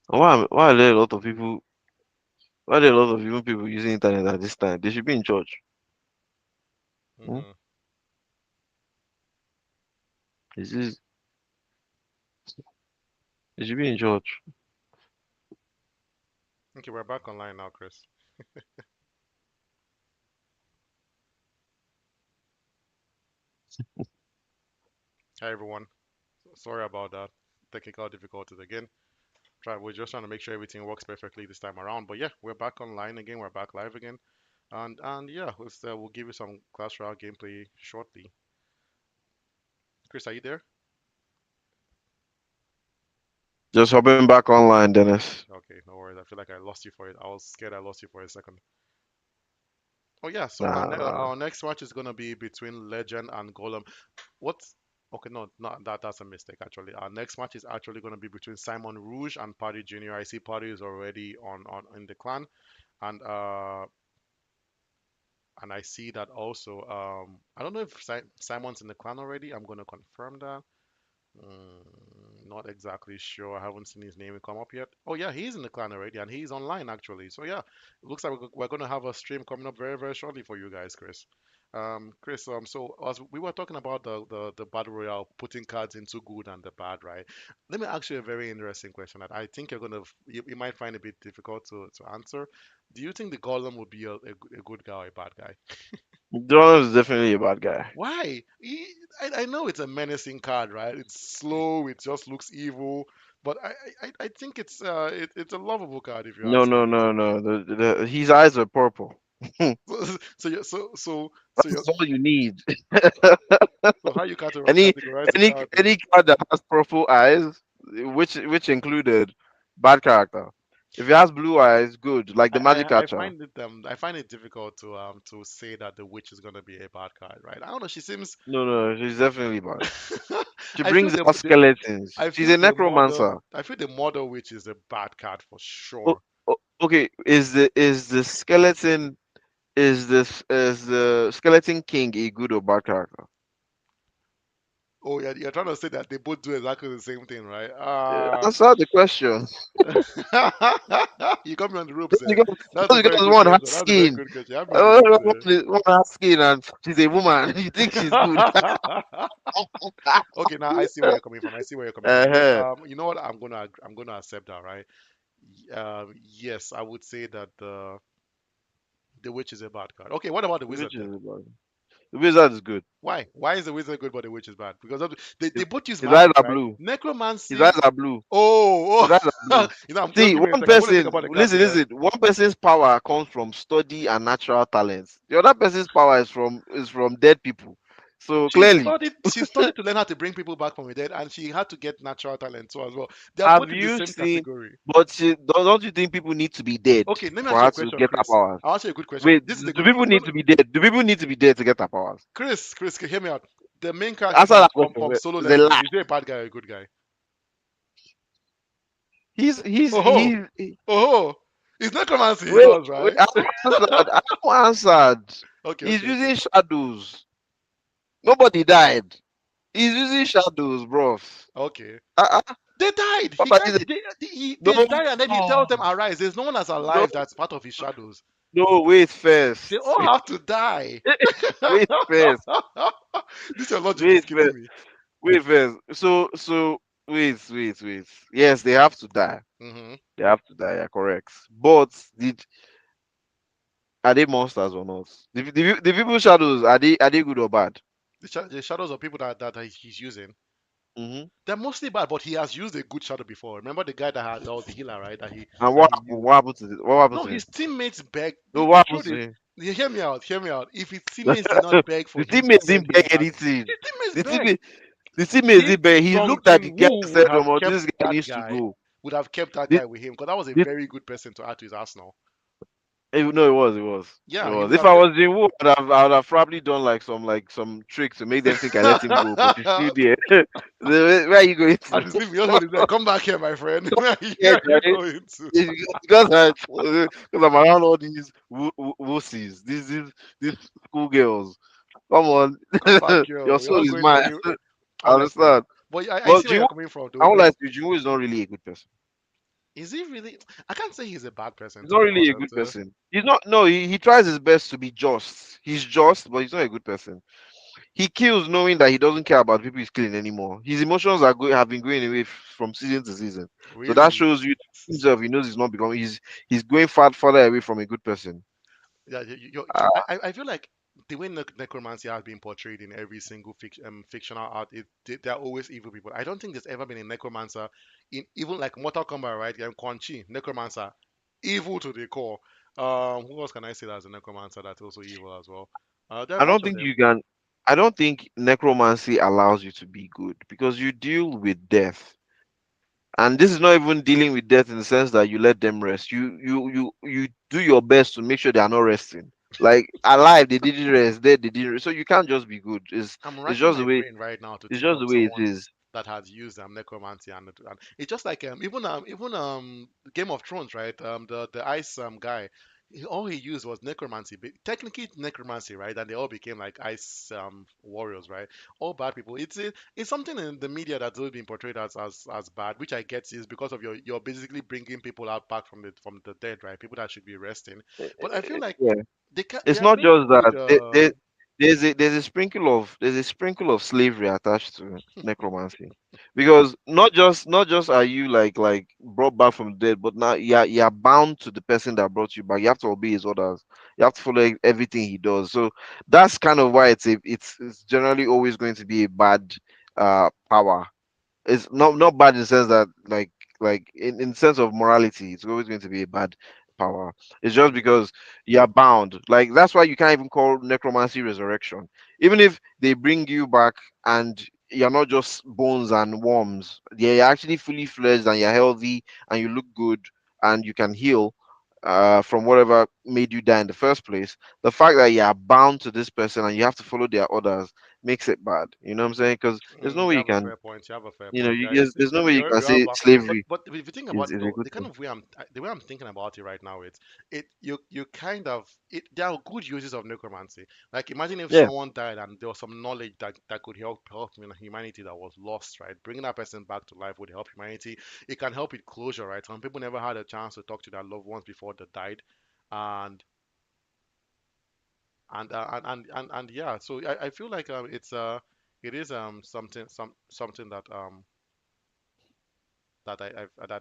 Why are there a lot of people? Why are there a lot of even people using internet at this time? They should be in church. Hmm? Hmm. This is they should be in church. Okay, we're back online now, Chris. Hi everyone. Sorry about that. Technical difficulties again. We're just trying to make sure everything works perfectly this time around. But yeah, we're back online again. We're back live again. And yeah, we'll give you some Clash Royale gameplay shortly. Chris, are you there? Just hopping back online, Dennis. Okay, no worries. I feel like I lost you for it. I was scared I lost you for a second. Oh yeah, so Nah, nah. our next match is gonna be between Legend and Golem. What's Okay, no, not that's a mistake actually. Our next match is actually gonna be between Simon Rouge and Paddy Jr. I see Paddy is already on in the clan, and I see that also. I don't know if Simon's in the clan already. I'm gonna confirm that. Not exactly sure. I haven't seen his name come up yet. Oh yeah, he's in the clan already, and he's online actually. So yeah, it looks like we're gonna have a stream coming up very very shortly for you guys, Chris. Chris, so as we were talking about the battle royale, putting cards into good and the bad, right? Let me ask you a very interesting question that I think you might find a bit difficult to answer. Do you think the golem would be a good guy or a bad guy? Donald is definitely a bad guy. Why? I know it's a menacing card, right? It's slow. It just looks evil. But I think it's a lovable card if you No, ask no, me. no, no. His eyes are purple. So you so you That's all you need. so how you Any categorize the any card then? any card that has purple eyes, which included bad character. If it has blue eyes, good, like the magic catcher. I find it difficult to say that the witch is gonna be a bad card, right? I don't know. She seems No, no, she's definitely bad. She I feel brings out skeletons. I She's feel a the model necromancer. I feel the model witch is a bad card for O- sure. okay, is the skeleton is the skeleton king a good or bad character? Oh yeah, you're trying to say that they both do exactly the same thing, right? Answer the question. You got me on the ropes there. Because, That's a just very because good one has question. That's a very skin, good question. You have me on the ropes there. one has skin and she's a woman. You think she's good? Okay, now I see where you're coming from. I see where you're coming from. Uh-huh. You know what? I'm gonna accept that, right? Yes, I would say that the witch is a bad card. Okay, what about the wizard Which is then? about the wizard is good. Why? Why is the wizard good but the witch is bad? Because they His, both use his eyes magic, are right? blue. His Necromancy. eyes are blue. His Oh, eyes are oh. blue. Just See, give me a one second. I'm gonna think person, about the card listen, you have. listen. One person's power comes from study and natural talents. The other person's power is from dead people. So clearly, She studied to learn how to bring people back from the dead, and she had to get natural talent too as well. They are have both in the you same seen? category. But don't you think people need to be dead Okay, let me for ask you a her to question, get her Chris. powers? I'll ask you a good question. Wait, This is a do good. people No, need no, to be dead? Do people need to be dead to get her powers? Chris, hear me out. The main character Answer from that question. solo It's a leveling, lie. is he a bad guy or a good guy? He's he's Oh, he's he, oh, it's necromancy. He wait, does, wait, right? I haven't answered. I haven't answered. Okay, He's okay, okay. using shadows. Nobody died. He's using shadows, bros. Okay. Uh-uh. They died. What He are can't. you saying? No, They die, and then he tells them no, arise. There's no one that's no, alive that's part of his shadows. no. Wait They first. all have to die. Wait first. This your logic is Wait killing first. me. Wait first. So wait. Yes, they have to die. Hmm. They have to die. You're correct. But are they monsters or not? The people shadows are they good or bad? The shadows of people that he's using, Hmm. they're mostly bad, but he has used a good shadow before. Remember the guy that was the healer, right? And That what he happened? used. What happened to it? What happened No, to his him? teammates begged. No, The what happened truth to is, him? hear me out. Hear me out. If his teammates did not beg for The him to teammates send didn't him beg back, anything. his teammates The begged. teammate, the teammates Kim didn't beg. He Jong looked at In the guy Woo and would said, have this kept guy that needs to guy. go. Would have kept that The, guy with him because that was a the, very good person to add to his arsenal. no, it Yeah, he was. would If have I kept. was in Wu, I would have probably done like some tricks to make them think I let him go. But he's still there. Where are you going And to? his sleep, just hold his leg. Come back here, my friend. Come Where here, are you right? going to? Because I'm around all these wussies, these schoolgirls. Come on, Come back your here. You're soul not is going mine. any. I Honestly. understand. But I But see where you're coming from, though. I won't Because lie to you, Jinwoo is not really a good person. Is he really? I can't say he's a bad person He's to not be really a honest. good person. He's not. No, he tries his best to be just. He's just, but he's not a good person. He kills knowing that he doesn't care about people he's killing anymore. His emotions have been going away from season to season. So that Really? shows you himself. He knows he's not becoming. He's going further away from a good person. Yeah, Uh, I feel like the way necromancy has been portrayed in every single fictional art, they're always evil people. I don't think there's ever been a necromancer in even like Mortal Kombat, right? Quan Chi, necromancer, evil to the core. Who else can I say that's a necromancer that's also evil as well? There are a I bunch don't of think them. you can. I don't think necromancy allows you to be good because you deal with death. And this is not even dealing with death in the sense that you let them rest. You do your best to make sure they are not resting. Like alive, they didn't rest. Dead, they didn't rest. So you can't just be good. I'm It's racking just the my way. brain right now to It's think just of the way it someone is. that has used necromancy and it's just like even Game of Thrones, right? The ice guy, all he used was necromancy, but technically necromancy, right? And they all became like ice warriors, right? All bad people. It's something in the media that's always been portrayed as bad, which I get is because of you're basically bringing people out back from the dead, right? People that should be resting. But I feel like Yeah. they It's are not pretty just good. that. There's a sprinkle of slavery attached to necromancy, because not just are you like brought back from the dead, but now you're bound to the person that brought you back. You have to obey his orders. You have to follow everything he does. So that's kind of why it's generally always going to be a bad power. It's not bad in the sense that like in sense of morality, it's always going to be a bad power. It's just Mm, because you're bound. Like that's why you can't even call necromancy resurrection. Even if they bring you back and you're not just bones and worms, you're actually fully fledged and you're healthy and you look good and you can heal from whatever made you die in the first place. The fact that you're bound to this person and you have to follow their orders makes it bad. You know what I'm saying? Because there's no you way you have a can, fair point. You have a fair you know, point. Yeah, it's, there's no way you can you have say a, slavery but if you think about is it a though, good the kind thing. of way the way I'm thinking about it right now, you kind of there are good uses of necromancy. Like imagine if Yeah. someone died and there was some knowledge that could help humanity that was lost, right? Bringing that person back to life would help humanity. It can help with closure, right? Some people never had a chance to talk to their loved ones before they died, and and yeah. So I feel like it is something that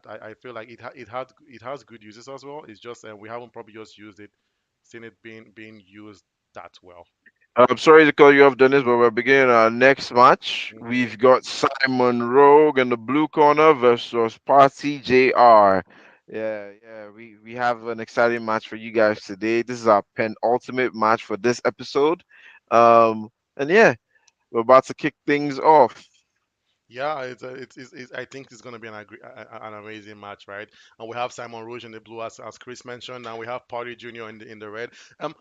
I feel like it has good uses as well. It's just we haven't probably just used it, seen it being used that well. I'm sorry to call you off, Dennis, but we're beginning our next match. Hmm. We've got Simon Rogue in the blue corner versus Party JR. Yeah, we have an exciting match for you guys today. This is our penultimate match for this episode. And yeah, we're about to kick things off. Yeah, I think it's going to be an amazing match, right? And we have Simon Rouge in the blue, as Chris mentioned, and we have Party Junior in the red.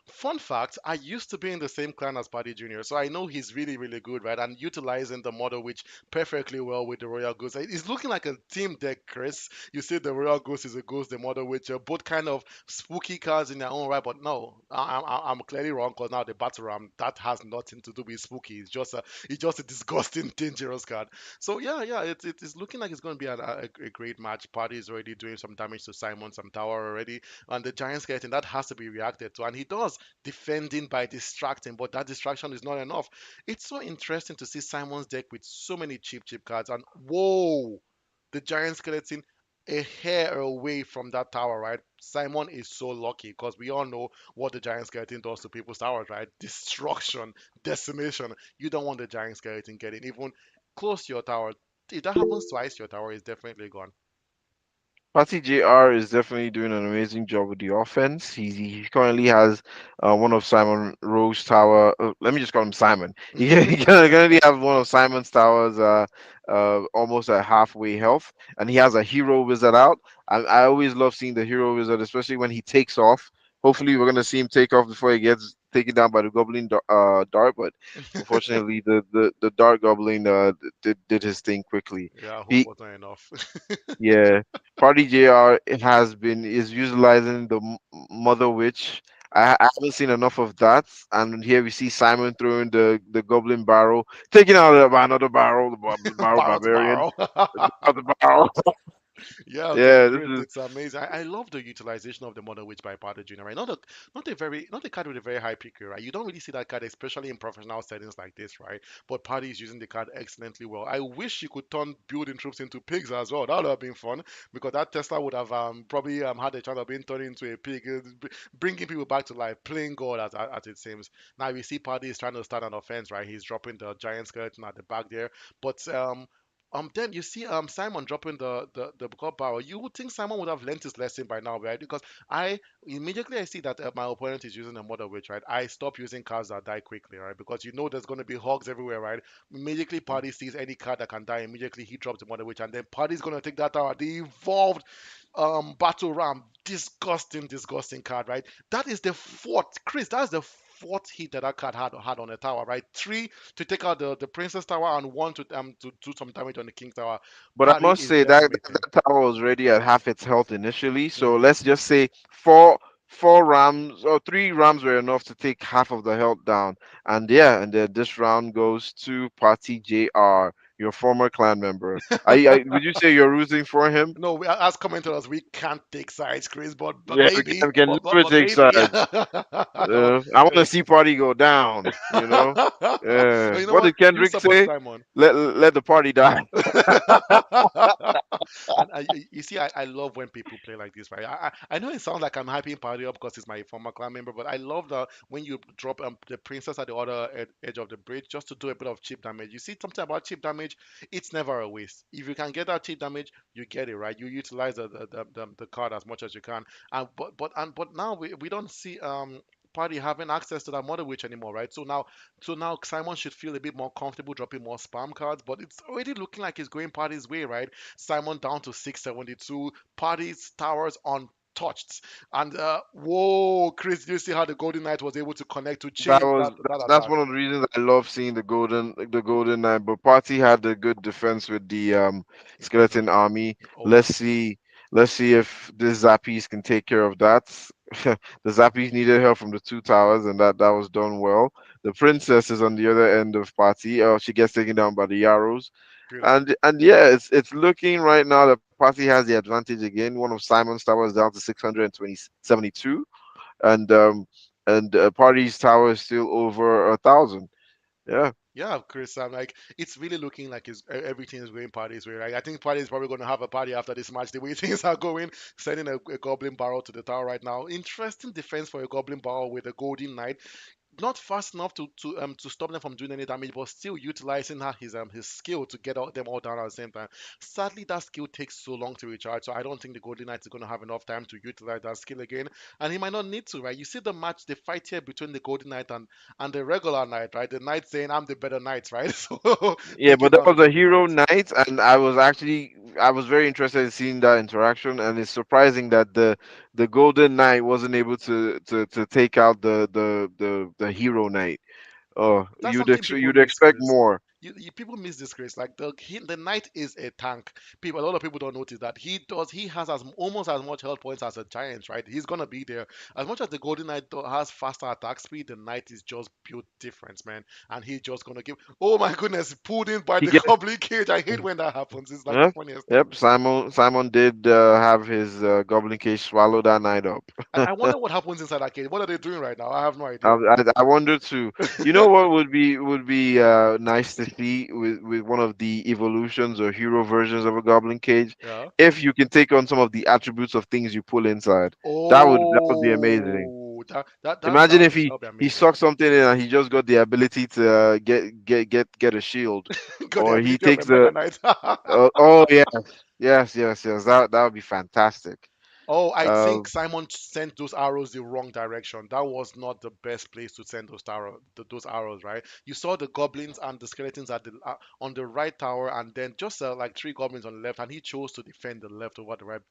Fun fact: I used to be in the same clan as Party Junior, so I know he's really really good, right? And utilizing the model witch perfectly well with the Royal Goose. It's looking like a team deck, Chris. You see, the Royal Goose is a Goose, the model witch, both kind of spooky cards in their own right. But no, I'm clearly wrong because now the Battle Ram that has nothing to do with spooky. It's just a disgusting, dangerous card. So yeah, it's looking like it's going to be a great match. Party is already doing some damage to Simon, some tower already, and the Giant Skeleton that has to be reacted to, and he does defending by distracting, but that distraction is not enough. It's so interesting to see Simon's deck with so many cheap cards, and whoa, the Giant Skeleton a hair away from that tower, right? Simon is so lucky because we all know what the giant skeleton does to people's towers, right? Destruction, decimation. You don't want the giant skeleton getting even close to your tower. If that happens twice, your tower is definitely gone. Patty JR is definitely doing an amazing job with the offense. He currently has one of Simon Rogue's tower. Let me just call him Simon. He currently has one of Simon's towers almost at halfway health, and he has a hero wizard out. I always love seeing the hero wizard, especially when he takes off. Hopefully, we're gonna see him take off before he gets taken down by the goblin dart. But unfortunately, the dart goblin did his thing quickly. Yeah, hope He was not enough. Yeah, Party JR is utilizing the Mother Witch. I haven't seen enough of that, and here we see Simon throwing the Goblin Barrel, taking out another barrel, the Barrel Barrel to Barbarian, barrel. the Barrel. Yeah, Yeah, this Chris, is. it's amazing. I love the utilization of the Mother Witch by Party Junior. Right? Not a card with a very high PQ, right? You don't really see that card, especially in professional settings like this, right? But Party is using the card excellently well. I wish you could turn building troops into pigs as well. That would have been fun because that Tesla would have probably had a chance of being turned into a pig, bringing people back to life, playing God as it seems. Now we see Party is trying to start an offense, right? He's dropping the giant skeleton at the back there, but then you see Simon dropping the god barrel. You would think Simon would have learned his lesson by now, right? Because I immediately I see that my opponent is using a Mother Witch, right? I stop using cards that die quickly, right? Because you know there's going to be hogs everywhere, right? Immediately Party sees any card that can die, immediately he drops the Mother Witch, and then Party's going to take that tower. The evolved battle ram, disgusting card, right? That is the fourth, Chris. That's the fourth hit that that card had on the tower, right? Three to take out the princess tower and one to do some damage on the king tower. But I Party must is say that decimating. that tower was already at half its health initially. So Hmm. let's just say four rams or three rams were enough to take half of the health down. And yeah, and then this round goes to Party JR, your former clan member. Would you say you're rooting for him? No, as commenters, we can't take sides, Chris. But Yeah, maybe, we can never but take maybe. sides. No, I want to see Party go down. You know. no, you know What what? did You Kendrick support say? Simon. Let the party die. And you see, I love when people play like this, right? I know it sounds like I'm hyping Party up because he's my former clan member, but I love that when you drop the princess at the other edge of the bridge just to do a bit of chip damage. You see, something about chip damage, it's never a waste. If you can get that chip damage, you get it, right? You utilize the card as much as you can. And but now we don't see Party having access to that Mother Witch anymore, right? So now Simon should feel a bit more comfortable dropping more spam cards, but it's already looking like he's going Party's way, right? Simon down to 672, Party's towers untouched. And whoa, Chris, do you see how the Golden Knight was able to connect to chain that That's attack? one of the reasons I love seeing the Golden Knight. But Party had a good defense with the Skeleton. skeleton army. Oh, Let's see let's see if this Zappies can take care of that. The Zappies needed help from the two towers, and that was done well. The princess is on the other end of Party. She gets taken down by the Yarrows. beautiful. And yeah, it's looking right now that Party has the advantage again. One of Simon's towers down to 672, and Party's tower is still over 1,000. Yeah, Yeah, Chris, I'm like, it's really looking like everything is going Party's way, right? I think Party is probably going to have a party after this match, the way things are going, sending a Goblin Barrel to the tower right now. Interesting defense for a Goblin Barrel with a Golden Knight. Not fast enough to stop them from doing any damage, but still utilizing his skill to get them all down at the same time. Sadly, that skill takes so long to recharge, so I don't think the Golden Knight is going to have enough time to utilize that skill again, and he might not need to, right? You see the match, the fight here between the Golden Knight and the regular Knight, right? The Knight saying, "I'm the better Knight," right? So yeah, big it but that down to was a Golden hero Knight. night, and I was very interested in seeing that interaction, and it's surprising that the Golden Knight wasn't able to take out the hero knight. Oh, That's something people you'd miss, expect Chris. more. People miss this, Chris. Like the knight is a tank. A lot of people don't notice that he has almost as much health points as a giant, right? He's gonna be there. As much as the golden knight has faster attack speed, the knight is just built different, man. And he's just gonna give. Oh my goodness, pulled in by He the gets. goblin cage. I hate when that happens. It's like the Yep, funniest thing. yep. Simon did have his Goblin Cage swallow that night up. I wonder what happens inside that cage. What are they doing right now? I have no I, idea. I wonder too. You know what would be nice to see with one of the evolutions or hero versions of a Goblin Cage, Yeah. if you can take on some of the attributes of things you pull inside. That would be amazing. Oh, Imagine if that'll be he amazing. sucked something in and he just got the ability to get a shield, Got the or he ability of a takes mega the knight. oh yes, that would be fantastic. Oh, I Uh, think Simon sent those arrows the wrong direction. That was not the best place to send those arrows, right? You saw the goblins and the skeletons on the right tower, and then just like three goblins on the left, and he chose to defend the left over the right.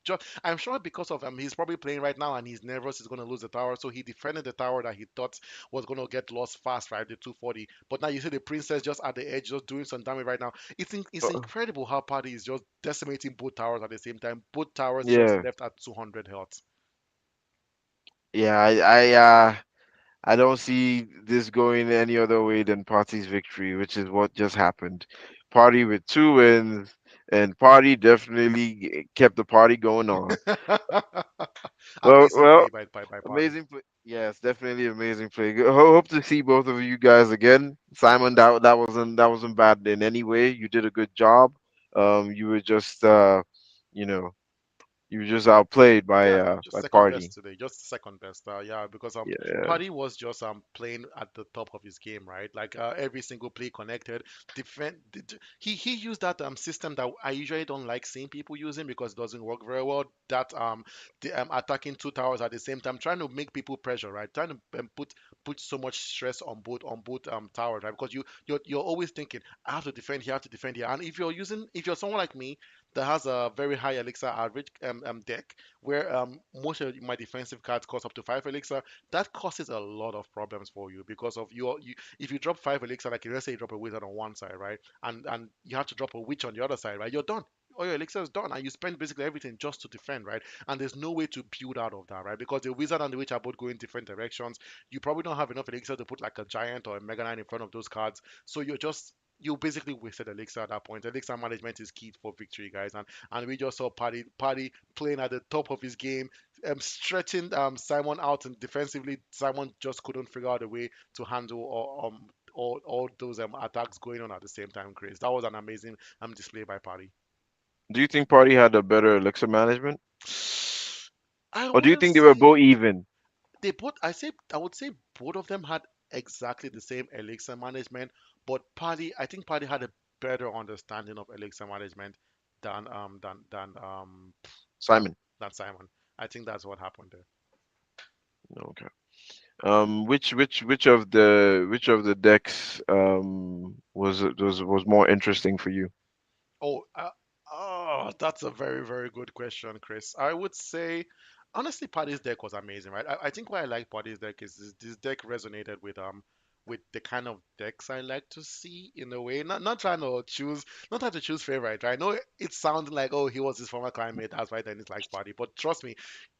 I'm sure because of he's probably playing right now, and he's nervous. He's going to lose the tower, so he defended the tower that he thought was going to get lost fast, right? The 240. But now you see the princess just at the edge, just doing some damage right now. It's uh, incredible how Party is just decimating both towers at the same time. Both towers just yeah, left at 200 health. yeah. I don't see this going any other way than Party's victory, which is what just happened. Party with two wins, and party definitely kept the party going on. Well, Amazing well, play by Party. amazing play. Yes, definitely amazing play. Hope to see both of you guys again. Simon, that wasn't bad in any way. You did a good job. You were just you know, you were just outplayed Yeah, just by second Party. best today. Just second best. Yeah, because Yeah. Paddy was just playing at the top of his game, right? Like every single play connected. He used that system that I usually don't like seeing people using because it doesn't work very well. That attacking two towers at the same time, trying to make people pressure, right? Trying to put so much stress on both towers, right? Because you're always thinking, I have to defend here, I have to defend here. And if you're someone like me that has a very high elixir average deck where most of my defensive cards cost up to 5 elixir, that causes a lot of problems for you because of if you drop 5 elixir, like let's say you drop a wizard on one side, right, and you have to drop a witch on the other side, right, you're done. All your elixir is done, and you spend basically everything just to defend, right? And there's no way to build out of that, right? Because the wizard and the witch are both going different directions. You probably don't have enough elixir to put like a giant or a mega knight in front of those cards, so you basically wasted elixir at that point. Elixir management is key for victory, guys, and we just saw Party playing at the top of his game, stretching Simon out, and defensively, Simon just couldn't figure out a way to handle all those attacks going on at the same time. Chris, that was an amazing display by Party. Do you think Party had a better elixir management, I or do you wouldn't think they were both say even? I would say both of them had exactly the same elixir management, but I think Party had a better understanding of elixir management than than Simon. than Simon. I think that's what happened there. Okay. Which of the decks was more interesting for you? Oh, that's a very, very good question, Chris. I would say, honestly, Paddy's deck was amazing, right? I think why I like Paddy's deck is this deck resonated with the kind of decks I like to see in a way. Not trying to choose favorite, right? I know it sounds like, oh, he was his former clientmate, that's why then he likes Paddy. But trust me,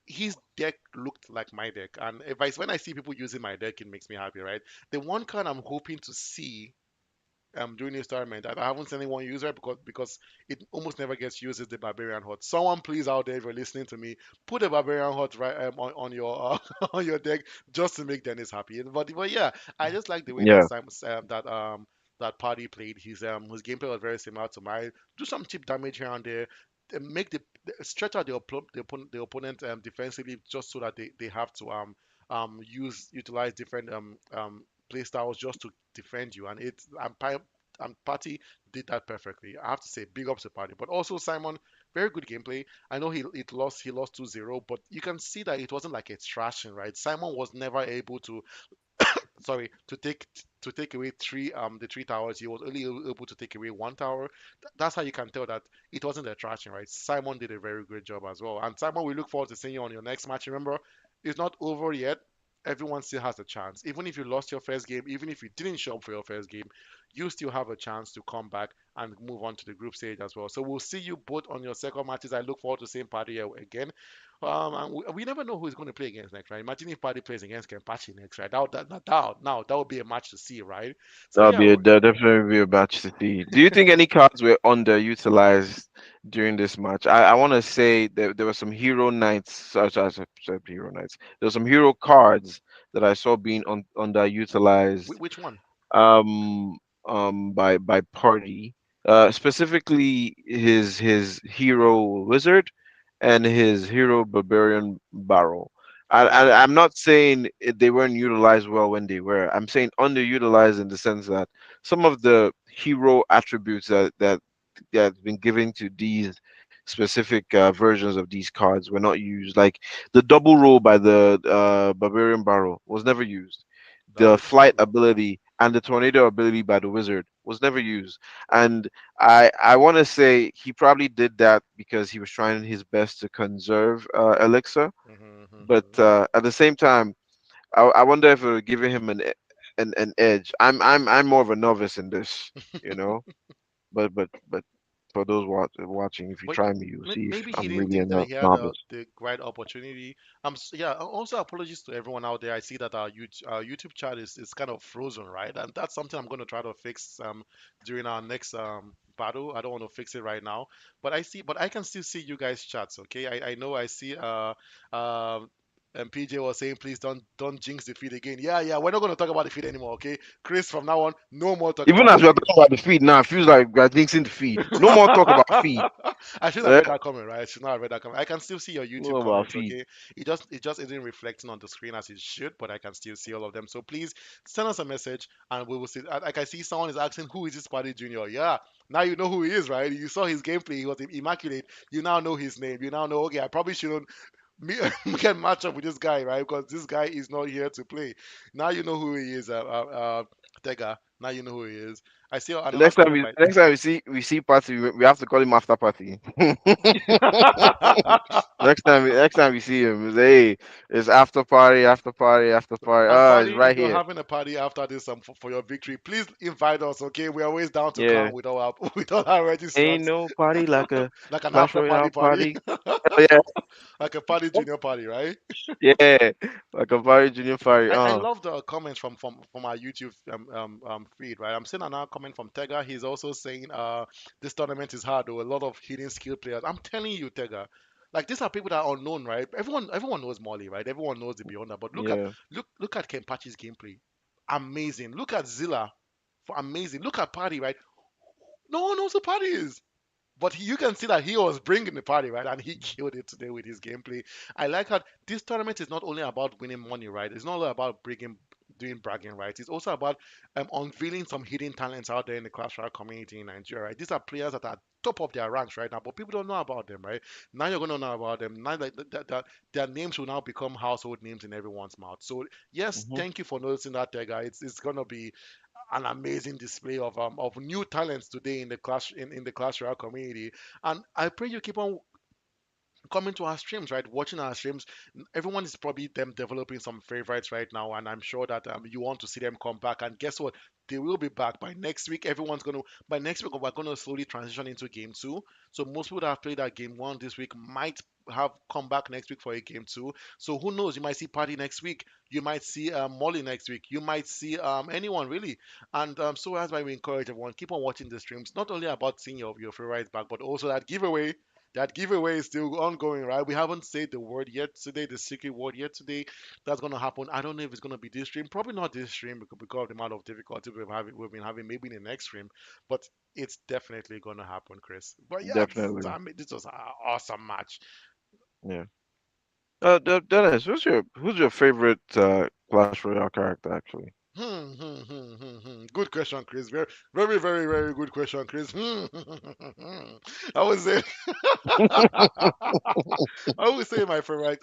his deck looked like my deck, and if I when I see people using my deck, it makes me happy, right? The one card I'm hoping to see during this tournament. I haven't seen anyone use it because it almost never gets used as the Barbarian Hut. Someone please out there if you're listening to me, put a Barbarian Hut right on your on your deck just to make Dennis happy. But yeah, I just like the way that Yeah, that Party played. His gameplay was very similar to mine. Do some cheap damage here and there. Make stretch out the opponent defensively just so that they have to utilize different play styles just to defend you. And Party did that perfectly. I have to say, big ups to Party. But also Simon, very good gameplay. I know he lost 2-0, but you can see that it wasn't like a thrashing, right? Simon was never able to sorry to take away the three towers. He was only able to take away one tower. That's how you can tell that it wasn't a thrashing, right? Simon did a very great job as well. And Simon, we look forward to seeing you on your next match. Remember, it's not over yet. Everyone still has a chance. Even if you lost your first game, even if you didn't show up for your first game, you still have a chance to come back and move on to the group stage as well. So we'll see you both on your second matches. I look forward to seeing Paddy again. And we never know who he's going to play against next, right? Imagine if Paddy plays against Kempachi next, right? That would be a match to see, right? So yeah, that'll definitely be a match to see. Do you think any cards were underutilized during this match? I want to say that there were some hero knights, such as hero knights. There were some hero cards that I saw being underutilized which one? by Party, specifically his hero wizard and his hero barbarian barrel. Mm, I'm not saying they weren't utilized well when they were. I'm saying underutilized in the sense that some of the hero attributes that's been given to these specific versions of these cards were not used. Like the double roll by the barbarian barrel was never used. that The is flight true. ability and the tornado ability by the wizard was never used. And I want to say he probably did that because he was trying his best to conserve elixir. Hmm, But hmm. at the same time, I wonder if it would give him an edge. I'm more of a novice in this, you know. But for those watching, if you But try me, you'll see if maybe he I'm didn't really a think that he had novice. the right opportunity. Yeah. Also, apologies to everyone out there. I see that our YouTube chat is kind of frozen, right? And that's something I'm going to try to fix during our next battle. I don't want to fix it right now, but I can still see you guys chats. Okay, I know I see uh. And PJ was saying, please don't jinx the feed again. Yeah, yeah, we're not going to talk about the feed anymore, okay? Chris, from now on, no more talk Even about the as we're feed. talking about the feed now, it feels like we're jinxing the feed. No more talk about feed. I should have Eh? read that comment, right? I should not have read that comment. I can still see your YouTube No about comments, feed. okay? It just isn't reflecting on the screen as it should, but I can still see all of them. So please send us a message and we will see. Like I see someone is asking who is this Party Junior? Yeah, now you know who he is, right? You saw his gameplay, he was immaculate. You now know his name. You now know, okay, I probably shouldn't me get match up with this guy, right? Because this guy is not here to play. Now you know who he is, Tega. Now you know who he is. I see another comment by Next time we see party, we have to call him after party. Next time we see him, we say, hey, it's after party, after party, after party. and Oh, it's party. right If you're here. having a party after this for your victory, please invite us. Okay, we're always down to Yeah. come with all our with all our Ain't registrants, no party like a like an Clash after party Royale party, party. Hell yeah. like a party junior party, right? Yeah. Like a party, junior party. I love the comments from our YouTube feed, right? I'm seeing another comment from Tega. He's also saying this tournament is hard though, a lot of hidden skill players. I'm telling you, Tega, like these are people that are unknown, right? Everyone knows Molly, right? Everyone knows the Beyonder, but Yeah. look at Kenpachi's gameplay, amazing. Look at Zilla, for amazing. Look at Party, right? No one knows who Party is. But you can see that he was bringing the party, right? And he killed it today with his gameplay. I like how this tournament is not only about winning money, right? It's not only about doing bragging, right? It's also about unveiling some hidden talents out there in the Clash Royale community in Nigeria, right? These are players that are top of their ranks right now, but people don't know about them, right? Now you're gonna know about them. Now that their names will now become household names in everyone's mouth. So yes, Hmm. thank you for noticing that, guy. It's gonna be an amazing display of new talents today in the Clash Royale community. And I pray you keep on coming to our streams, right? Watching our streams. Everyone is probably them developing some favorites right now, and I'm sure that you want to see them come back. And guess what? They will be back by next week. By next week we're gonna slowly transition into game two. So most people that have played that game one this week might have come back next week for a game two. So who knows? You might see Party next week. You might see Molly next week. You might see anyone really. And so that's why we encourage everyone keep on watching the streams. Not only about seeing your favorites back, but also that giveaway is still ongoing, right? We haven't said the word yet today, the secret word yet today. That's gonna happen. I don't know if it's gonna be this stream. Probably not this stream because of the amount of difficulty we've been having. Maybe in the next stream, but it's definitely gonna happen, Chris. But yeah, Definitely. I mean, this was an awesome match. Yeah. Dennis, who's your favorite Clash Royale character actually? Good question, Chris. Very, very, very, very good question, Chris. I would say I would say my favorite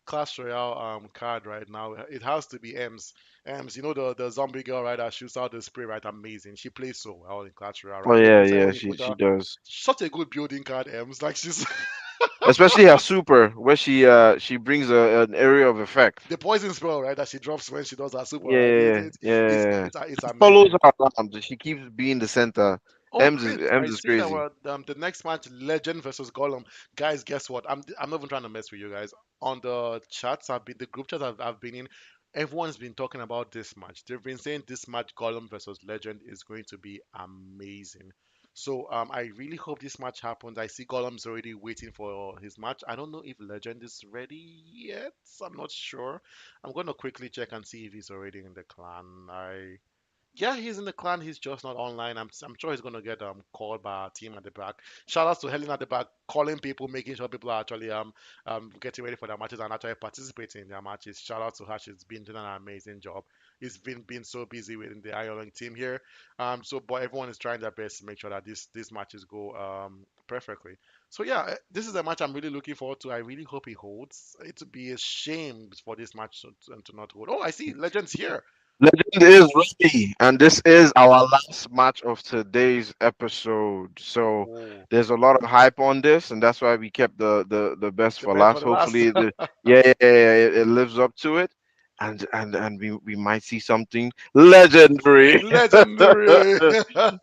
Clash Royale card right now. It has to be Ems. Ems, you know the zombie girl, right? That shoots out the spray, right? Amazing. She plays so well in Clash Royale, Oh right? yeah, Looks like yeah, when you she put she her, does. such a good building card, Ems. Like she's Especially her super, where she brings an area of effect. the poison spell, right? That she drops when she does her super, Yeah, right? yeah, yeah. It's She follows amazing. her around. She keeps being the center. Oh, Chris, I Ems is see that crazy. we're the next match, Legend versus Golem. Guys, guess what? I'm not even trying to mess with you guys. On the chats, the group chats I've been in, everyone's been talking about this match. They've been saying this match, Golem versus Legend, is going to be amazing. So I really hope this match happens. I see Golem's already waiting for his match. I don't know if Legend is ready yet. I'm not sure. I'm gonna quickly check and see if he's already in the clan. Yeah, he's in the clan. He's just not online. I'm sure he's gonna get called by our team at the back. Shout outs to Helen at the back, calling people, making sure people are actually getting ready for their matches and actually participating in their matches. Shout out to her. She's been doing an amazing job. He's been so busy within the Iron team here. But everyone is trying their best to make sure that these matches go perfectly. So yeah, this is a match I'm really looking forward to. I really hope he holds. It would be a shame for this match to not hold. Oh, I see Legends here. Legend is ready, and this is our last match of today's episode. So Oh. there's a lot of hype on this, and that's why we kept the best The for best for last. the last. Hopefully, yeah, yeah, yeah, it lives up to it. and we might see something legendary. Legendary.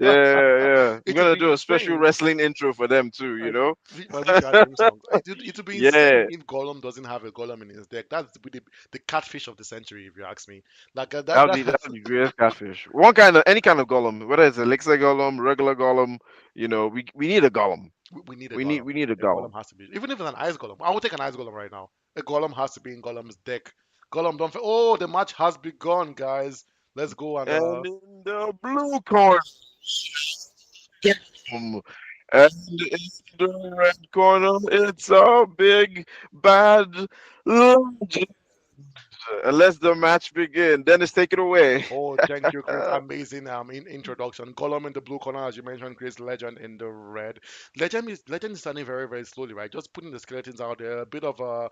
Yeah. I'm It would gonna be do a special insane. written intro for them too, you know? With their theme song. It would be insane Yeah, if Gollum doesn't have a Gollum in his deck. That's the catfish of the century, if you ask me. Like that would be great catfish. One kind of any kind of golem, whether it's elixir golem, regular golem, we need a golem. we need a We need Gollum. we need a A Gollum golem. has to be. Even if it's an ice Gollum. I will take an ice Gollem right now. A Gollem has to be in Gollum's deck. Gollum don't oh, the match has begun, guys. Let's go and And in the blue corner, and in the red corner, it's a big bad legend. Let the match begin. Dennis, take it away. oh, thank you, Chris. Amazing introduction. Gollum in the blue corner, as you mentioned, Chris. Legend in the red. Legend is standing very very slowly, right? Just putting the skeletons out there. A bit of a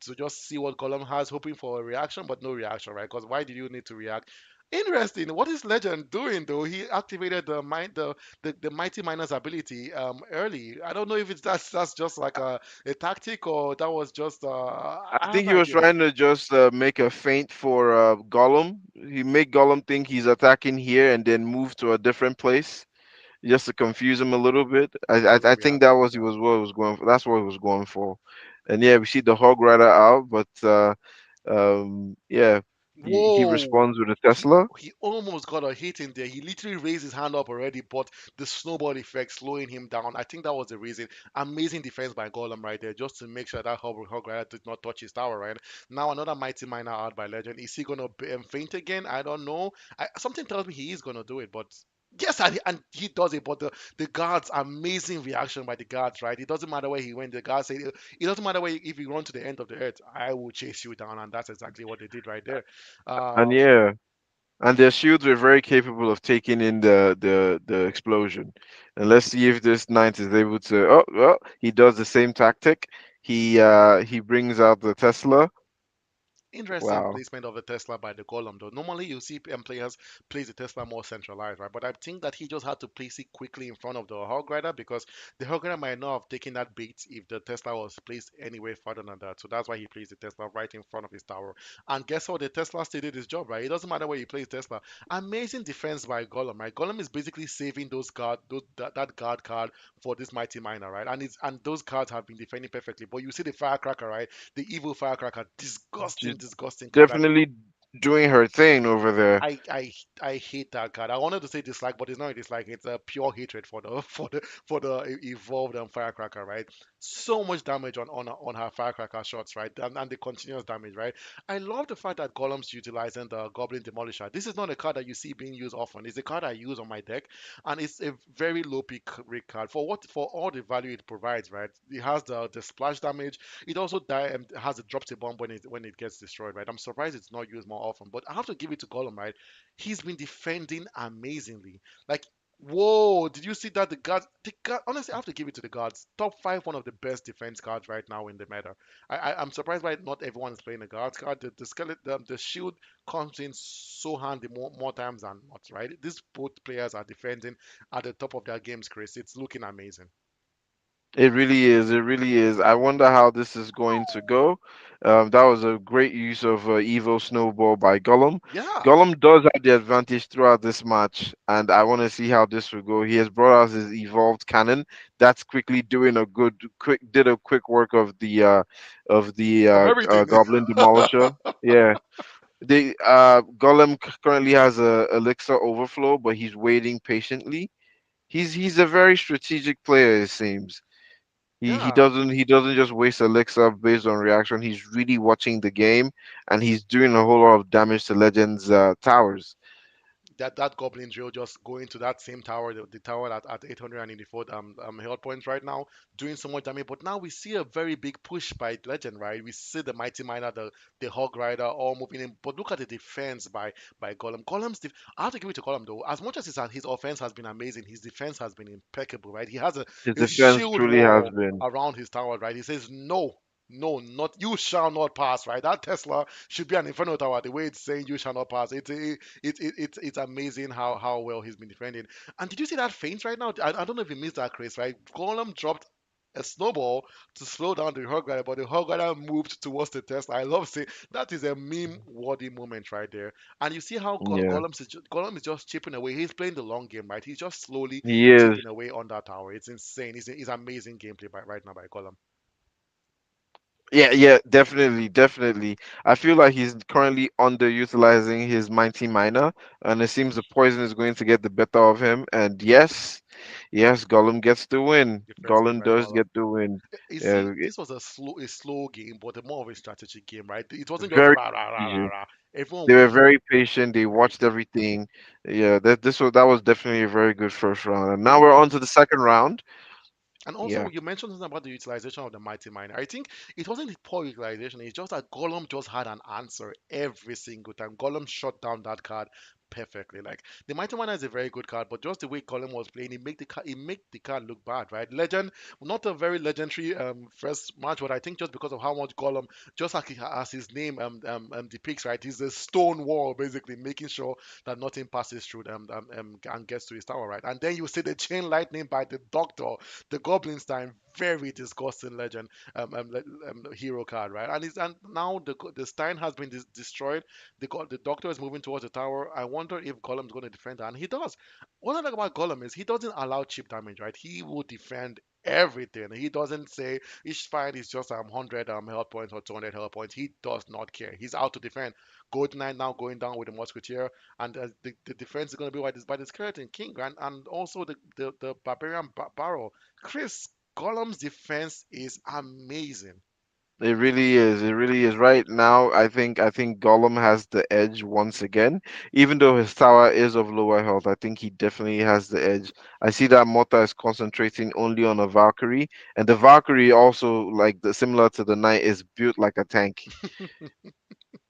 to just see what Gollum has, hoping for a reaction, but no reaction, right? Because why did you need to react? Interesting. What is Legend doing though? He activated the Mighty Miner's ability early. I don't know if it's that's just like a tactic or that was just I I have think no he was idea. trying to just make a feint for Gollum. He make Gollum think he's attacking here and then move to a different place just to confuse him a little bit. I Probably think yeah. that was he Yeah. was what he was going for. That's what he was going for. And yeah, we see the Hog Rider out, but yeah, he Whoa! responds with a He Tesla. he almost got a hit in there. He literally raised his hand up already, but the snowball effect slowing him down. I think that was the reason. Amazing defense by Golem right there, just to make sure that Hog Rider did not touch his tower. Right now, another mighty miner out by Legend. Is he gonna faint again? I don't know. Something tells me he is gonna do it, but. Yes, and he does it, but the guards, amazing reaction by the guards, right? It doesn't matter where he went. The guards say, it doesn't matter where if you run to the end of the earth, I will chase you down, and that's exactly what they did right there. And Um, yeah, and their shields were very capable of taking in the explosion. And let's see if this knight is able to. Oh, well, he does the same tactic. He brings out the Tesla. Interesting Wow. placement of the Tesla by the Golem, though. Normally, you see players place the Tesla more centralized, right? But I think that he just had to place it quickly in front of the Hog Rider because the Hog Rider might not have taken that bait if the Tesla was placed anywhere further than that. So that's why he placed the Tesla right in front of his tower. And guess what? The Tesla still did his job, right? It doesn't matter where you place Tesla. Amazing defense by Golem, right? Golem is basically saving that guard card for this mighty miner, right? And those cards have been defending perfectly. But you see the firecracker, right? The evil firecracker, disgusting, She's disgusting card. definitely doing her thing over there. I I I hate that card. I wanted to say dislike, but it's not a dislike. It's a pure hatred for the evolved firecracker, right? So much damage on her firecracker shots, right? And the continuous damage, right? I love the fact that Golem's utilizing the Goblin Demolisher. This is not a card that you see being used often. It's a card I use on my deck, and it's a very low peak rate card for all the value it provides, right? It has the splash damage. It also has a drop to bomb when it gets destroyed, right? I'm surprised it's not used more often, but I have to give it to Gollum, right? He's been defending amazingly. Like, whoa, did you see that? Honestly, I have to give it to the guards. Top five, one of the best defense cards right now in the meta. I'm surprised why not everyone is playing the guards card. The skeleton, the shield comes in so handy more times than not, right? These both players are defending at the top of their games, Chris. It's looking amazing. It really is. It really is. I wonder how this is going to go. That was a great use of Evo Snowball by Gollum. Yeah, Gollum does have the advantage throughout this match, and I want to see how this will go. He has brought out his evolved cannon. That's quickly doing a did a quick work of the of everything. Goblin Demolisher. Yeah, the Gollum currently has a elixir overflow, but he's waiting patiently. He's a very strategic player, it seems. He Yeah, doesn't just waste elixir based on reaction. He's really watching the game, and he's doing a whole lot of damage to Legends towers. that goblin drill just going to that same tower, the tower at 884 health points right now, doing so much damage. But now we see a very big push by Legend, right? We see the mighty miner, the hog rider all moving in. But look at the defense by Golem. I have to give it to Golem though. As much as his offense has been amazing, his defense has been impeccable, right? He has His a defense shield truly has wall been. around his tower, right? He says no. No, not you shall not pass, right? That Tesla should be an Inferno Tower. The way it's saying you shall not pass, it's amazing how well he's been defending. And did you see that feint right now? I don't know if you missed that, Chris. Right, Golem dropped a snowball to slow down the hog rider, but the hog rider moved towards the Tesla. I love saying that is a meme-worthy moment right there. And you see how Yeah, Gollum is just chipping away. He's playing the long game, right? He's just slowly he is. chipping away on that tower. It's insane. It's amazing gameplay right now by Gollum. Yeah, yeah, definitely, definitely. I feel like he's currently underutilizing his mighty miner, and it seems the poison is going to get the better of him. And yes, yes, Gollum gets the win. Defense game Gollum by does Gollum. get the win. You Yeah, see, this was a slow game, but a more of a strategic game, right? It wasn't just very rah rah rah rah patient. rah. Everyone They was were just very patient. They watched everything. Yeah, that was definitely a very good first round. And now we're yeah. on to the second round. And Yeah. also, you mentioned something about the utilization of the mighty miner. I think it wasn't poor utilization. It's just that Gollum just had an answer every single time. Gollum shut down that card perfectly. Like the mighty miner is a very good card, but just the way Gollum was playing, it make the card look bad, right? Legend, not a very legendary first match, but I think just because of how much Gollum, just like as his name depicts, right, he's a stone wall basically, making sure that nothing passes through them and gets to his tower, right? And then you see the chain lightning by the Doctor, the Goblin Stein, very disgusting legend hero card, right? And now the Stein has been destroyed. The Doctor is moving towards the tower. I wonder if Gollum's going to defend that, and he does. What I like about Gollum is he doesn't allow cheap damage, right? He will defend everything. He doesn't say each fight is just 100 health points or 200 health points. He does not care. He's out to defend. Golden Knight now going down with the Musketeer, and the defense is going to be by the Skeleton King, and also the Barbarian Barrow. Chris, Gollum's defense is amazing. It really is. It really is. Right now, I think Gollum has the edge once again. Even though his tower is of lower health, I think he definitely has the edge. I see that Mota is concentrating only on a Valkyrie, and the Valkyrie also, like similar to the Knight, is built like a tank.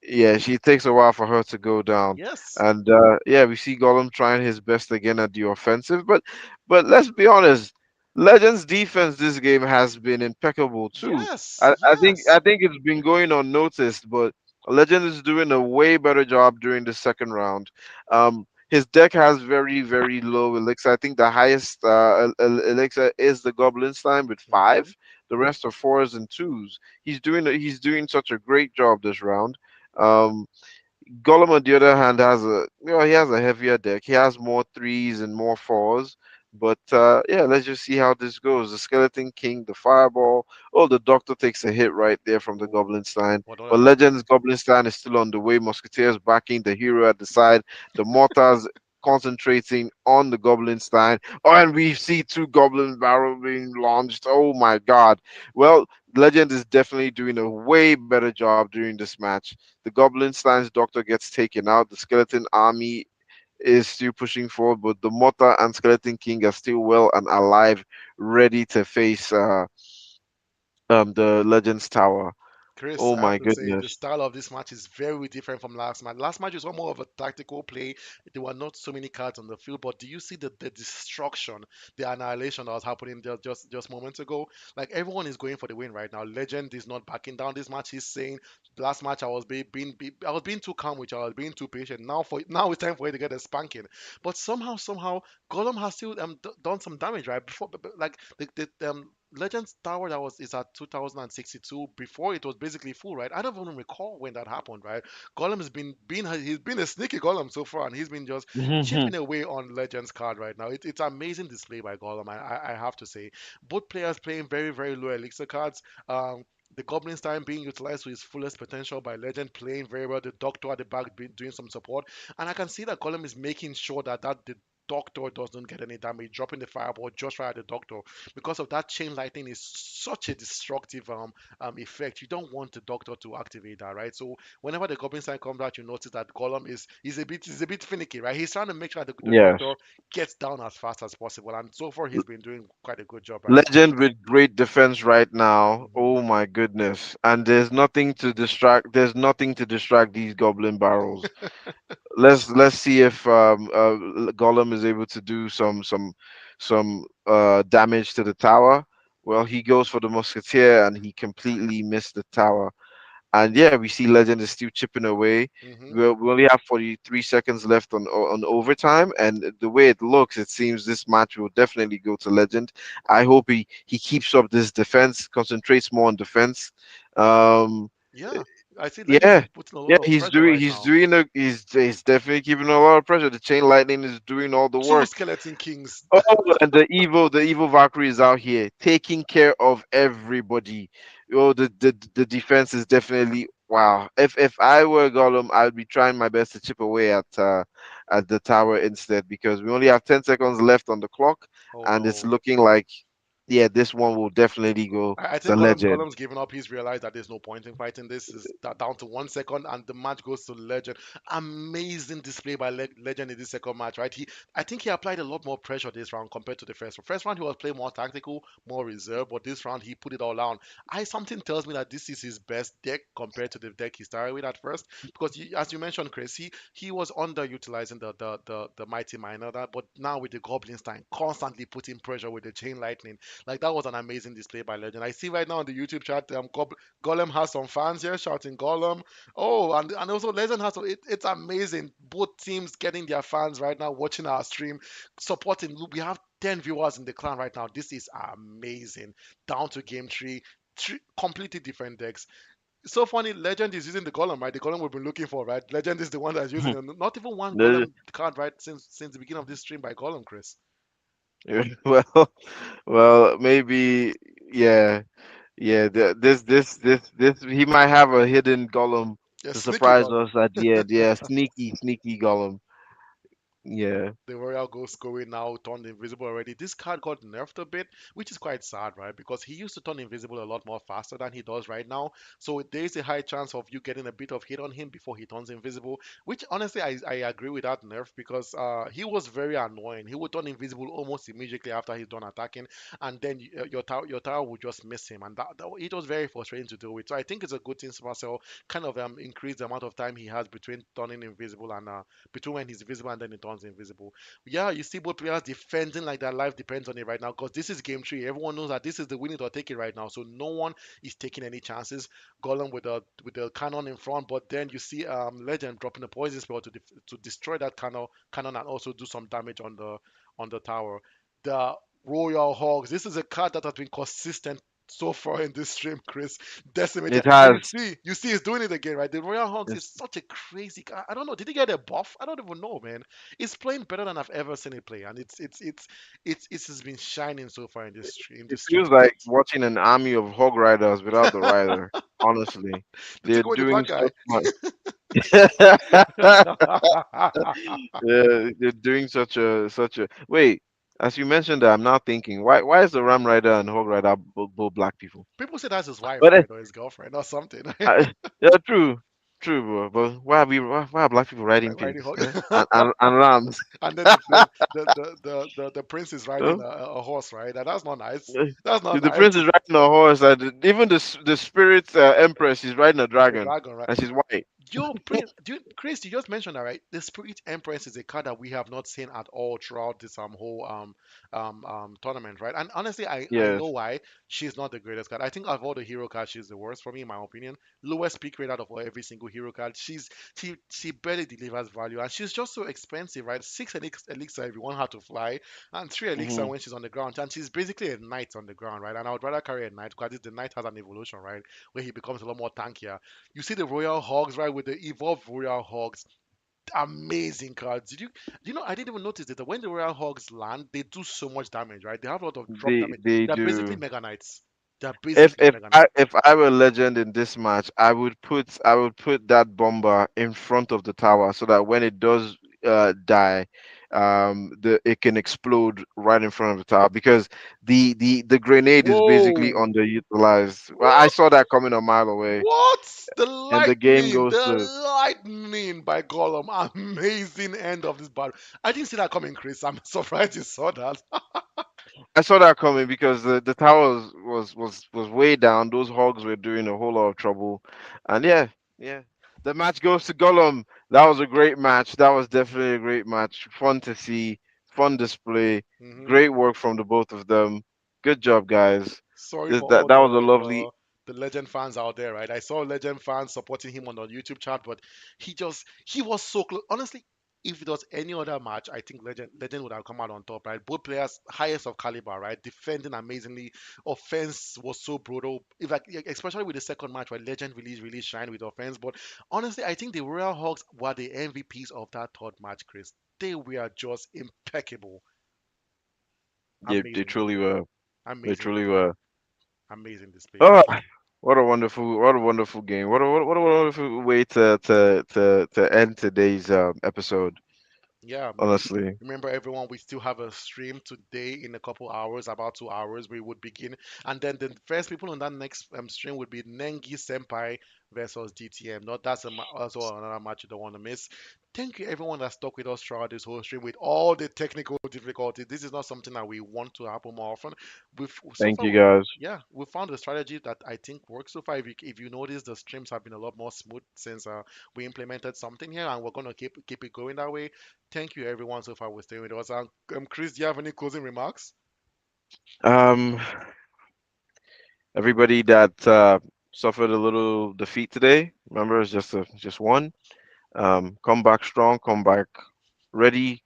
Yeah, she takes a while for her to go down. Yes, And yeah, we see Gollum trying his best again at the offensive, but let's be honest, Legends defense this game has been impeccable too. yes, I think it's been going unnoticed, but Legend is doing a way better job during the second round. His deck has very, very low elixir. I think the highest elixir is the Goblin Slime with hmm five. The rest are fours and twos. He's doing such a great job this round. Um, Gollum, on the other hand, he has a heavier deck. He has more threes and more fours. But yeah, let's just see how this goes. The Skeleton King, the Fireball. Oh, the Doctor takes a hit right there from the Oh, Goblin Stein. what don't But allow me. Legends Goblin Stein is still on the way. Musketeers backing the hero at the side. The Mortars concentrating on the Goblin Stein. Oh, and we see two Goblin Barrel being launched. Oh my God. Well, Legend is definitely doing a way better job during this match. The Goblin Stein's Doctor gets taken out. The Skeleton Army is still pushing forward, but the Mortar and Skeleton King are still well and alive, ready to face the Legends Tower. Chris, Oh I have my to say the goodness. style of this match is very different from last match. Last match was more of a tactical play. There were not so many cards on the field, but do you see the destruction, the annihilation that was happening there just moments ago? Like everyone is going for the win right now. Legend is not backing down this match. He's saying last match I was I was being too calm, which I was being too patient. Now it's time for you to get a spanking. But somehow Gollum has still done some damage right before, like the Legends Tower that was is at 2062 before it was basically full, right? I don't even recall when that happened, right? Gollum's he's been a sneaky Gollum so far, and he's been just chipping away on Legends card right now. It's amazing display by Gollum, I have to say. Both players playing very low elixir cards. The Goblin Stein being utilized to his fullest potential by Legend, playing very well. The Doctor at the back doing some support, and I can see that Gollum is making sure that the Doctor doesn't get any damage, dropping the fireball just right at the Doctor because of that chain lightning is such a destructive effect. You don't want the Doctor to activate that, right? So whenever the Goblin Sign comes out, you notice that Gollum is a bit finicky, right? He's trying to make sure that the Yes. Doctor gets down as fast as possible, and so far he's been doing quite a good job, right? Legend with great defense right now. hmm Oh my goodness. And there's nothing to distract these goblin barrels. Let's see if Gollum is able to do some damage to the tower. Well, he goes for the musketeer and he completely missed the tower. And yeah, we see Legend is still chipping away. Hmm. We only have 43 seconds left on overtime, and the way it looks, it seems this match will definitely go to Legend. I hope he keeps up this defense, concentrates more on defense. Um, Yeah, I see Legend yeah, is putting a yeah, lot of pressure right now. he's definitely keeping a lot of pressure. The chain lightning is doing all the Two work. Skeleton Kings. Oh, and the evil Valkyrie is out here taking care of everybody. Oh, the defense is definitely wow. If I were Gollum, I'd be trying my best to chip away at the tower instead because we only have 10 seconds left on the clock, Oh and it's no. looking like yeah, this one will definitely go I to think legend. Gollum's given up. He's realized that there's no point in fighting. This is down to 1 second, and the match goes to Legend. Amazing display by Legend in this second match, right? I think he applied a lot more pressure this round compared to the first. First round he was playing more tactical, more reserved, but this round he put it all out. Something tells me that this is his best deck compared to the deck he started with at first, because as you mentioned, Chris, he was underutilizing the Mighty Miner, but now with the Goblin Stein, constantly putting pressure with the Chain Lightning. Like that was an amazing display by Legend. I see right now on the YouTube chat, Golem has some fans here shouting Golem. Oh, and also Legend has it's amazing. Both teams getting their fans right now watching our stream, supporting. Look, we have 10 viewers in the clan right now. This is amazing. Down to game three completely different decks. So funny, Legend is using the Golem, right? The Golem we've been looking for, right? Legend is the one that's using it. Not even one The- Golem card, right? Since the beginning of this stream by Golem, Chris. well, well, maybe yeah. Yeah, this he might have a hidden Gollum Yeah, to sneaky surprise Golem. us at the end. Yeah, sneaky Gollum. Yeah. The Royal Ghost going now turned invisible already. This card got nerfed a bit, which is quite sad, right? Because he used to turn invisible a lot more faster than he does right now. So there is a high chance of you getting a bit of hit on him before he turns invisible, which honestly I agree with that nerf because he was very annoying. He would turn invisible almost immediately after he's done attacking, and then your tower would just miss him, and it was very frustrating to deal with. So I think it's a good thing Supercell kind of increase the amount of time he has between turning invisible and between when he's visible and then he turns invisible. Yeah, you see both players defending like their life depends on it right now because this is game three. Everyone knows that this is the winning or take it right now, so no one is taking any chances. Golem with the cannon in front, but then you see Legend dropping the poison spell to destroy that cannon and also do some damage on the tower. The Royal Hogs. This is a card that has been consistent so far in this stream, Chris. Decimated. It And has. you see, he's doing it again, right? The Royal Hogs is It's, such a crazy. I don't know. Did he get a buff? I don't even know, man. It's playing better than I've ever seen it play, and it's has been shining so far in it this feels tournament. like watching an army of hog riders without the rider. Honestly, They they're took away the doing black so guy. much. Yeah, they're doing such a wait. As you mentioned that, I'm now thinking, why is the Ram Rider and Hog Rider both black people? People say that's his wife, But right, or his girlfriend, or something. yeah, true, bro. But why are black people riding Riding pigs hog. and rams? And then the prince is riding Huh? a horse, right? And that's not nice. Uh, That's not The nice. prince is riding a horse, and even the spirit empress is riding a A dragon, dragon, right? and she's white. Yo, Chris, you just mentioned that, right? The Spirit Empress is a card that we have not seen at all throughout this whole tournament, right? And honestly, I Yes. know why she's not the greatest card. I think of all the hero cards, she's the worst for me, in my opinion. Lowest pick rate out of every single hero card. She barely delivers value, and she's just so expensive, right? Six elixir if you want her to fly, and three elixir Hmm. when she's on the ground, and she's basically a knight on the ground, right? And I would rather carry a knight because the knight has an evolution, right, where he becomes a lot more tankier. You see the Royal Hogs, right, with the evolved Royal Hogs. Amazing cards. I didn't even notice that when the Royal Hogs land, they do so much damage, right? They have a lot of drop damage. They They're basically do. Mega Knights. They're basically Mega Knights. If I were legend in this match, I would put that bomber in front of the tower so that when it does die, it can explode right in front of the tower because the grenade is basically Whoa! underutilized. Well, I What? saw that coming a mile away, What? and the game goes to. The lightning by Gollum. Amazing end of this battle. I didn't see that coming, Chris. I'm surprised you saw that. I saw that coming because the tower was way down. Those hogs were doing a whole lot of trouble, and yeah, the match goes to Gollum. That was a great match. That was definitely a great match. Fun to see, fun display, Hmm. great work from the both of them. Good job, guys. Sorry This for that all that was a lovely. the Legend fans out there, right? I saw Legend fans supporting him on the YouTube chat, but he was so close. Honestly, if it was any other match, I think Legend would have come out on top, right? Both players highest of caliber, right? Defending amazingly, offense was so brutal. If like, especially with the second match, where Legend really shined with offense. But honestly, I think the Royal Hawks were the MVPs of that third match, Chris. They were just impeccable, They amazing, truly were. They amazing truly display, were. amazing display. Oh, what a wonderful game. What a wonderful way to end today's episode. Yeah, Honestly, remember everyone, we still have a stream today in a couple hours, about 2 hours. We would begin, and then the first people on that next stream would be Nengi Senpai versus DTM. Not that's also another match you don't want to miss. Thank you everyone that stuck with us throughout this whole stream with all the technical difficulties. This is not something that we want to happen more often. We've so thank far you we guys. yeah, we found a strategy that I think works so far. If you notice, the streams have been a lot more smooth since we implemented something here, and we're gonna keep it going that way. Thank you, everyone, so far, for staying with us. Chris, do you have any closing remarks? Um, everybody that suffered a little defeat today, remember it's just one. Come back strong, come back ready.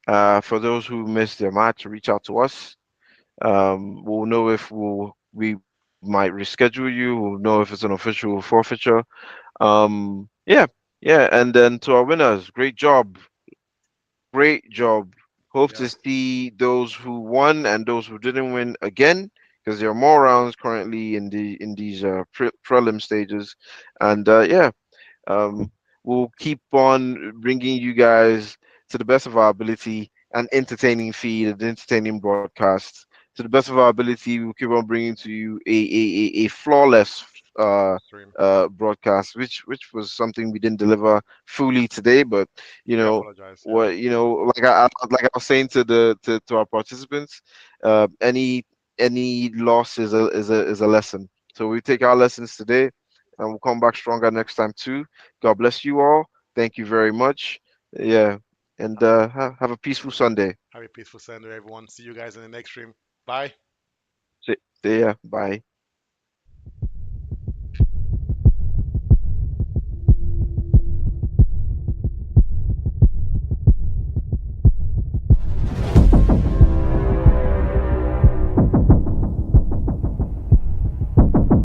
For those who missed their match, reach out to us. We'll know if we might reschedule you. We'll know if it's an official forfeiture. Yeah, yeah. And then to our winners, great job, great job. Hope Yeah, to see those who won and those who didn't win again, because there are more rounds currently in these prelim stages. And yeah, um, we'll keep on bringing you guys to the best of our ability an entertaining feed, an entertaining broadcast. To the best of our ability, we'll keep on bringing to you a flawless uh, stream. broadcast, which was something we didn't deliver fully today, but you We know apologize. Yeah, what like I was saying to to our participants, any loss is a lesson. So we take our lessons today and we'll come back stronger next time too. God bless you all. Thank you very much. Yeah, and have, have a peaceful Sunday. have a peaceful Sunday, everyone. See you guys in the next stream. Bye. See ya. Bye.